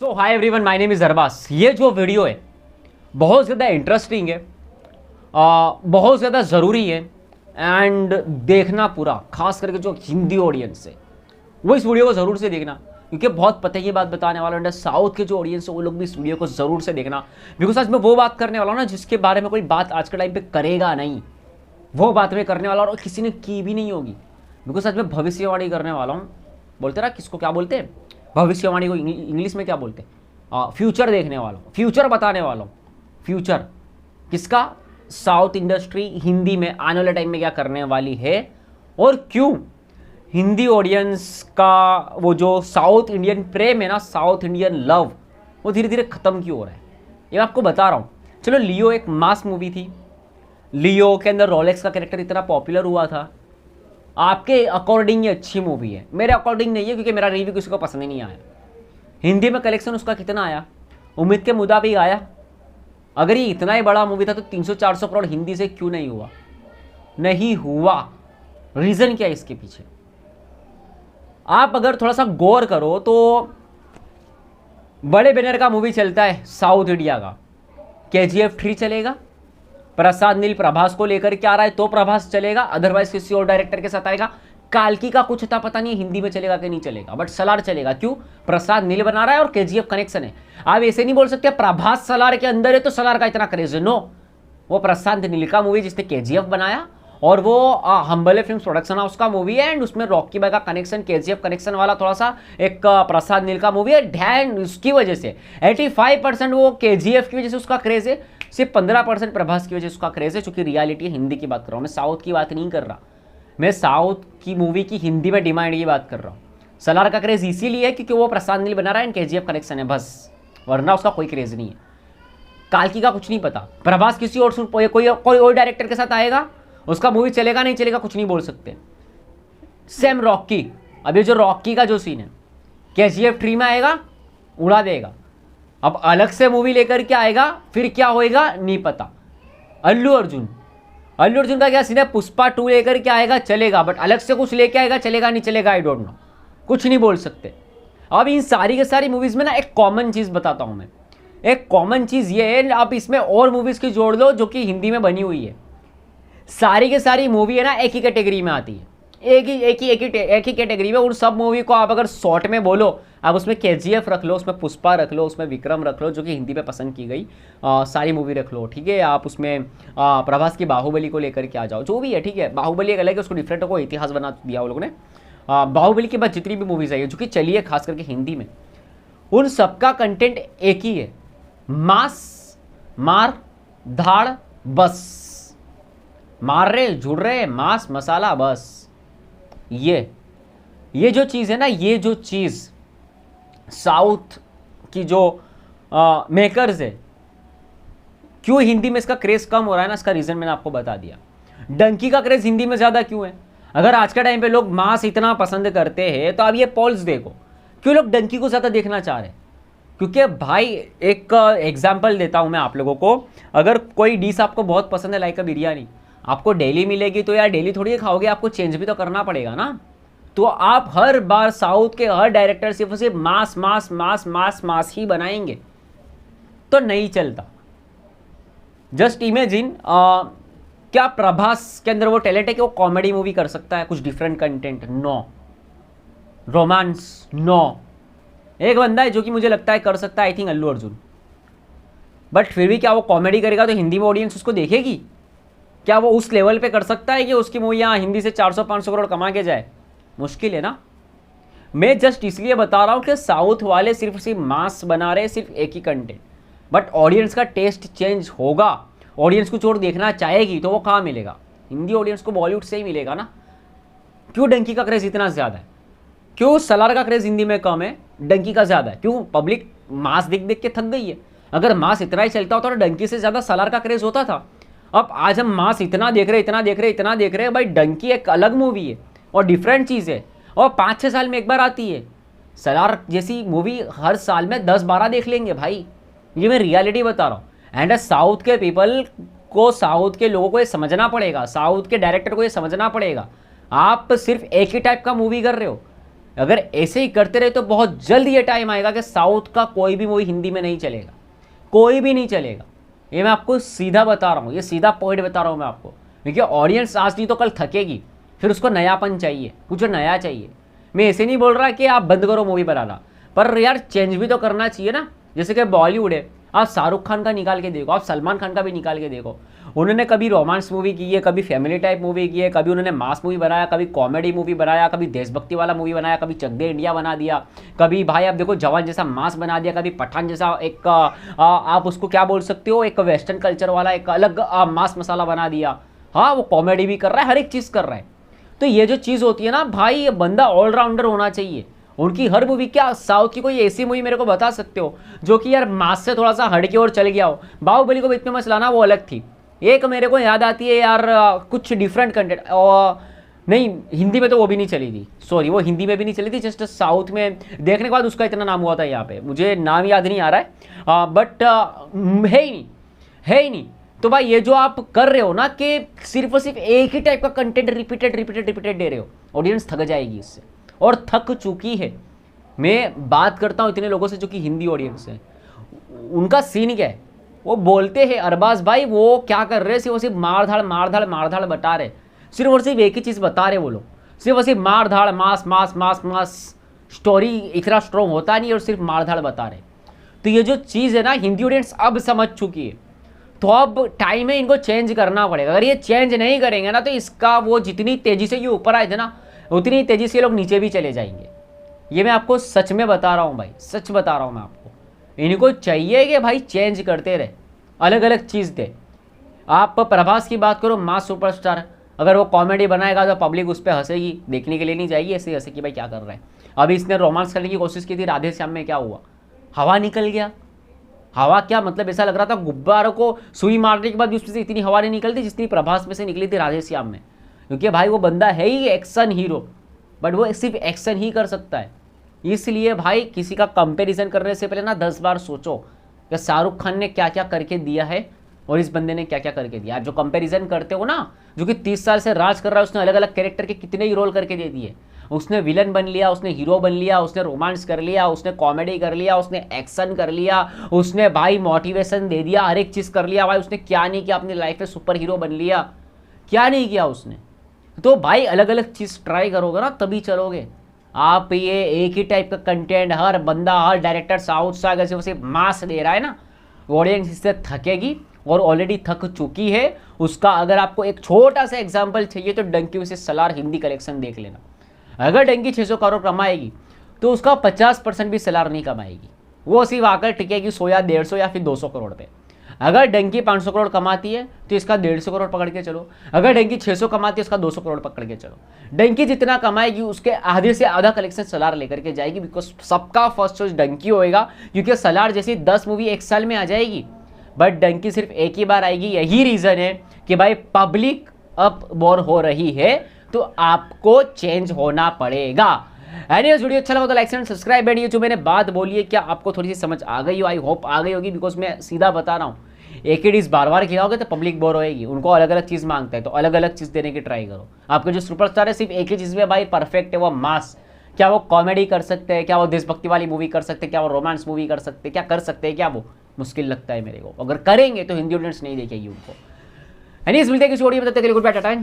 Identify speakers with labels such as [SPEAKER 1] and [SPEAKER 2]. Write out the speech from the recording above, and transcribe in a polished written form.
[SPEAKER 1] So hi everyone, my name is Arbaz. ये जो video है बहुत ज़्यादा इंटरेस्टिंग है, बहुत ज़्यादा ज़रूरी है एंड देखना पूरा, खास करके जो हिंदी ऑडियंस है वो इस वीडियो को ज़रूर से देखना, क्योंकि बहुत पता ये बात बताने वाला है। साउथ के जो ऑडियंस है वो लोग भी इस वीडियो को ज़रूर से देखना, बिकॉज आज मैं वो बात करने वाला हूँ ना जिसके बारे में कोई बात आज के टाइम पे करेगा नहीं, वो बात मैं करने वाला और किसी ने की भी नहीं होगी। बिकॉज आज मैं भविष्यवाणी करने वाला हूँ। बोलते ना किसको क्या बोलते हैं, भविष्यवाणी को इंग्लिश में क्या बोलते हैं, फ्यूचर देखने वाला हूँ, फ्यूचर बताने वाला हूँ। फ्यूचर किसका? साउथ इंडस्ट्री हिंदी में आने वाले टाइम में क्या करने वाली है और क्यों हिंदी ऑडियंस का वो जो साउथ इंडियन प्रेम है ना, साउथ इंडियन लव, वो धीरे धीरे ख़त्म क्यों हो रहा है, ये मैं आपको बता रहा हूँ। चलो, लियो एक मास मूवी थी। लियो के अंदर रोलेक्स का कैरेक्टर इतना पॉपुलर हुआ था। आपके अकॉर्डिंग ये अच्छी मूवी है, मेरे अकॉर्डिंग नहीं है, क्योंकि मेरा रिव्यू किसी को पसंद ही नहीं आया। हिंदी में कलेक्शन उसका कितना आया? उम्मीद के मुताबिक आया। अगर ये इतना ही बड़ा मूवी था तो 300-400 करोड़ हिंदी से क्यों नहीं हुआ? नहीं हुआ। रीज़न क्या है इसके पीछे? आप अगर थोड़ा सा गौर करो तो बड़े बैनर का मूवी चलता है साउथ इंडिया का, KGF 3 चलेगा, प्रसाद नील प्रभास को लेकर के आ रहा है तो प्रभास चलेगा, अदरवाइज किसी और डायरेक्टर के साथ आएगा। काल्की का कुछ था, पता नहीं हिंदी में चलेगा कि नहीं चलेगा, बट सलार चलेगा। क्यों? प्रसाद नील बना रहा है और KGF कनेक्शन है। आप ऐसे नहीं बोल सकते प्रभास सलार के अंदर है तो सलार का इतना क्रेज है। नो, वो प्रसाद नील का मूवी जिसने KGF बनाया और वो हम्बले फिल्म प्रोडक्शन हाउस का मूवी है एंड उसमें रॉकी भाई का कनेक्शन, KGF कनेक्शन वाला थोड़ा सा एक प्रसाद नील का मूवी है। ध्यान उसकी वजह से 85% वो KGF की वजह से उसका क्रेज है, सिर्फ 15% प्रभास की वजह से उसका क्रेज है। चूंकि रियलिटी हिंदी की बात कर रहा हूँ मैं, साउथ की बात नहीं कर रहा। मैं साउथ की मूवी की हिंदी में डिमांड की बात कर रहा हूँ। सलार का क्रेज इसीलिए है क्योंकि वो प्रसाद नील बना रहा है एंड KGF कनेक्शन है, बस, वरना उसका कोई क्रेज नहीं है। काल्की का कुछ नहीं पता। प्रभास किसी और कोई और डायरेक्टर के साथ आएगा, उसका मूवी चलेगा नहीं चलेगा कुछ नहीं बोल सकते। सेम रॉकी, अभी जो रॉकी का जो सीन है KGF 3 में आएगा, उड़ा देगा। अब अलग से मूवी लेकर के आएगा, फिर क्या होएगा नहीं पता। अल्लू अर्जुन का क्या सीन है? पुष्पा 2 लेकर के आएगा, चलेगा, बट अलग से कुछ लेके आएगा, चलेगा नहीं चलेगा आई डोंट नो, कुछ नहीं बोल सकते। अब इन सारी के सारी मूवीज़ में ना एक कॉमन चीज़ बताता हूँ मैं। एक कॉमन चीज़ ये है, आप इसमें और मूवीज़ की जोड़ लो जो कि हिंदी में बनी हुई है। सारी के सारी मूवी है ना एक ही कैटेगरी में आती है, एक ही कैटेगरी में। उन सब मूवी को आप अगर शॉर्ट में बोलो, आप उसमें KGF रख लो, उसमें पुष्पा रख लो, उसमें विक्रम रख लो जो कि हिंदी में पसंद की गई सारी मूवी रख लो, ठीक है। आप उसमें प्रभास की बाहुबली को लेकर के आ जाओ, जो भी है, ठीक है। बाहुबली एक अलग है, उसको डिफरेंट को इतिहास बना दिया वो लोगों ने। बाहुबली के बाद जितनी भी मूवीज़ आई है जो कि चली है खास करके हिंदी में, उन सबका कंटेंट एक ही है, मास, मार धाड़, बस, मार रहे झुड़ रहे, मांस मसाला, बस। ये जो चीज़ है ना, ये जो चीज़ साउथ की जो मेकर्स है, क्यों हिंदी में इसका क्रेज कम हो रहा है ना, इसका रीज़न मैंने आपको बता दिया। डंकी का क्रेज हिंदी में ज़्यादा क्यों है? अगर आज के टाइम पे लोग मांस इतना पसंद करते हैं तो अब ये पॉल्स देखो, क्यों लोग डंकी को ज़्यादा देखना चाह रहे हैं? क्योंकि भाई एक एग्जाम्पल देता हूँ मैं आप लोगों को। अगर कोई डिश आपको बहुत पसंद है, लाइक बिरयानी, आपको डेली मिलेगी तो यार डेली थोड़ी खाओगे, आपको चेंज भी तो करना पड़ेगा ना। तो आप हर बार साउथ के हर डायरेक्टर सिर्फ मास मास मास मास मास ही बनाएंगे तो नहीं चलता। जस्ट इमेजिन, क्या प्रभास के अंदर वो टैलेंट है कि वो कॉमेडी मूवी कर सकता है, कुछ different content? No. Romance? No. एक बंदा है जो कि मुझे लगता है कर सकता है, I think Allu Arjun, but फिर भी क्या वो कॉमेडी करेगा तो हिंदी में ऑडियंस उसको देखेगी? क्या वो उस लेवल पे कर सकता है कि उसकी मूवी यहाँ हिंदी से 400-500 करोड़ कमा के जाए? मुश्किल है ना। मैं जस्ट इसलिए बता रहा हूँ कि साउथ वाले सिर्फ मास बना रहे, सिर्फ एक ही कंटेंट, बट ऑडियंस का टेस्ट चेंज होगा। ऑडियंस कुछ और देखना चाहेगी तो वो कहाँ मिलेगा? हिंदी ऑडियंस को बॉलीवुड से ही मिलेगा ना। क्यों डंकी का क्रेज़ इतना ज़्यादा है? क्यों सलार का क्रेज़ हिंदी में कम है, डंकी का ज़्यादा है? क्यों? पब्लिक मास देख देख के थक गई है। अगर मास इतना ही चलता होता तो डंकी से ज़्यादा सलार का क्रेज़ होता था। अब आज हम मास इतना देख रहे हैं भाई, डंकी एक अलग मूवी है और डिफरेंट चीज़ है और 5-6 साल में एक बार आती है। सलार जैसी मूवी हर साल में 10-12 देख लेंगे भाई, ये मैं रियलिटी बता रहा हूँ। एंड साउथ के पीपल को, साउथ के लोगों को ये समझना पड़ेगा, साउथ के डायरेक्टर को ये समझना पड़ेगा। आप सिर्फ एक ही टाइप का मूवी कर रहे हो, अगर ऐसे ही करते रहे तो बहुत जल्द ये टाइम आएगा कि साउथ का कोई भी मूवी हिंदी में नहीं चलेगा, कोई भी नहीं चलेगा। ये मैं आपको सीधा बता रहा हूँ, ये सीधा पॉइंट बता रहा हूँ मैं आपको, क्योंकि ऑडियंस आज नहीं तो कल थकेगी, फिर उसको नयापन चाहिए, कुछ नया चाहिए। मैं ऐसे नहीं बोल रहा कि आप बंद करो मूवी बनाना, पर यार चेंज भी तो करना चाहिए ना। जैसे कि बॉलीवुड है, आप शाहरुख खान का निकाल के देखो, आप सलमान खान का भी निकाल के देखो। उन्होंने कभी रोमांस मूवी की है, कभी फैमिली टाइप मूवी की है, कभी उन्होंने मास मूवी बनाया, कभी कॉमेडी मूवी बनाया, कभी देशभक्ति वाला मूवी बनाया, कभी चक दे इंडिया बना दिया, कभी भाई आप देखो जवान जैसा मास बना दिया, कभी पठान जैसा एक आप उसको क्या बोल सकते हो, एक वेस्टर्न कल्चर वाला एक अलग मास मसाला बना दिया। हाँ, वो कॉमेडी भी कर रहा है, हर एक चीज़ कर रहा है। तो ये जो चीज़ होती है ना भाई, ये बंदा ऑलराउंडर होना चाहिए। उनकी हर मूवी, क्या साउथ की कोई ऐसी मूवी मेरे को बता सकते हो जो कि यार मास से थोड़ा सा हट के और चल गया हो? बाहुबली को बीच में मत लाना, वो अलग थी। एक मेरे को याद आती है यार कुछ डिफरेंट कंटेंट, और नहीं हिंदी में तो वो भी नहीं चली थी, सॉरी वो हिंदी में भी नहीं चली थी, जस्ट साउथ में देखने के बाद उसका इतना नाम हुआ था। यहाँ पे मुझे नाम याद नहीं आ रहा है, बट है ही नहीं, है ही नहीं। तो भाई ये जो आप कर रहे हो ना कि सिर्फ और सिर्फ एक ही टाइप का कंटेंट रिपीटेड दे रहे हो, ऑडियंस थक जाएगी इससे, और थक चुकी है। मैं बात करता हूँ इतने लोगों से जो कि हिंदी ऑडियंस है, उनका सीन क्या है, वो बोलते हैं अरबाज भाई वो क्या कर रहे हैं, सिर्फ और सिर्फ मार धाड़ बता रहे, सिर्फ और सिर्फ एक ही चीज़ बता रहे वो लोग, सिर्फ और सिर्फ मार धाड़ मास मास मास मास, स्टोरी इतना स्ट्रॉन्ग होता नहीं और सिर्फ मार धाड़ बता रहे। तो ये जो चीज़ है ना हिंदी ऑडियंस अब समझ चुकी है, तो अब टाइम है इनको चेंज करना पड़ेगा। अगर ये चेंज नहीं करेंगे ना तो इसका वो जितनी तेज़ी से ये ऊपर आए थे ना, उतनी तेज़ी से ये लोग नीचे भी चले जाएंगे। ये मैं आपको सच में बता रहा हूँ भाई, सच बता रहा हूँ मैं आपको। इनको चाहिए कि भाई चेंज करते रहे, अलग अलग चीज़ दे। आप प्रभास की बात करो, मास सुपरस्टार, अगर वो कॉमेडी बनाएगा तो पब्लिक उस पर हंसेगी, देखने के लिए नहीं जाएगी, ऐसे हंसे कि भाई क्या कर रहा है। अभी इसने रोमांस करने की कोशिश की थी राधे श्याम में, क्या हुआ, हवा निकल गया। हवा क्या मतलब, ऐसा लग रहा था गुब्बारों को सुई मारने के बाद भी उसमें से इतनी हवा नहीं निकलती जितनी प्रभास में से निकली थी राधे श्याम में, क्योंकि भाई वो बंदा है ही एक्शन हीरो, बट वो सिर्फ एक्शन ही कर सकता है। इसलिए भाई किसी का कंपैरिजन करने से पहले ना 10 बार सोचो कि शाहरुख खान ने क्या क्या करके दिया है और इस बंदे ने क्या क्या करके दिया। आप जो कंपैरिजन करते हो ना, जो कि 30 साल से राज कर रहा है, उसने अलग अलग कैरेक्टर के कितने ही रोल करके दे दिए। उसने विलन बन लिया, उसने हीरो बन लिया, उसने रोमांस कर लिया, उसने कॉमेडी कर लिया, उसने एक्शन कर लिया, उसने भाई मोटिवेशन दे दिया, हर एक चीज़ कर लिया भाई। उसने क्या नहीं किया अपनी लाइफ में, सुपर हीरो बन लिया, क्या नहीं किया उसने। तो भाई अलग अलग चीज़ ट्राई करोगे ना तभी चलोगे। आप ये एक ही टाइप का कंटेंट हर बंदा, हर डायरेक्टर साउथ से अगर सिर्फ मास दे रहा है ना, ऑडियंस इससे थकेगी और ऑलरेडी थक चुकी है। उसका अगर आपको एक छोटा सा एग्जांपल चाहिए तो डंकी वर्सेस सलार हिंदी कलेक्शन देख लेना। अगर डंकी 600 करोड़ कमाएगी तो उसका 50% भी सलार नहीं कमाएगी, वो सिर्फ आकर टिकेगी 100 या 150 या फिर 200 करोड़ पे। अगर डंकी 500 करोड़ कमाती है तो इसका 150 करोड़ पकड़ के चलो। अगर डंकी 600 कमाती है उसका 200 करोड़ पकड़ के चलो। डंकी जितना कमाएगी उसके आधे से आधा कलेक्शन सलार लेकर के जाएगी, बिकॉज सबका फर्स्ट चॉइस डंकी होएगा, क्योंकि सलार जैसी 10 मूवी एक साल में आ जाएगी, बट डंकी सिर्फ एक ही बार आएगी। यही रीज़न है कि भाई पब्लिक अब बोर हो रही है, तो आपको चेंज होना पड़ेगा। एनीवेज वीडियो अच्छा लगा तो लाइक एंड सब्सक्राइब। एंड ये जो मैंने बात बोली है क्या आपको थोड़ी सी समझ आ गई हो? आई होप आ गई होगी, बिकॉज मैं सीधा बता रहा हूँ, एक ही डिश बार बार खिलाओगे तो पब्लिक बोर होएगी, उनको अलग अलग चीज़ मांगता है, तो अलग अलग चीज़ देने की ट्राई करो। आपके जो सुपरस्टार है सिर्फ एक ही चीज़ में भाई परफेक्ट है, वो मास। क्या वो कॉमेडी कर सकते हैं? क्या वो देशभक्ति वाली मूवी कर सकते हैं? क्या वो रोमांस मूवी कर सकते हैं? क्या कर सकते हैं? क्या वो मुश्किल लगता है मेरे को। अगर करेंगे तो हिंदी ऑडियंस नहीं देखेगी उनको। एनीवेज मिलते हैं किसी वीडियो में, तब तक के लिए गुड बाय, टाटा।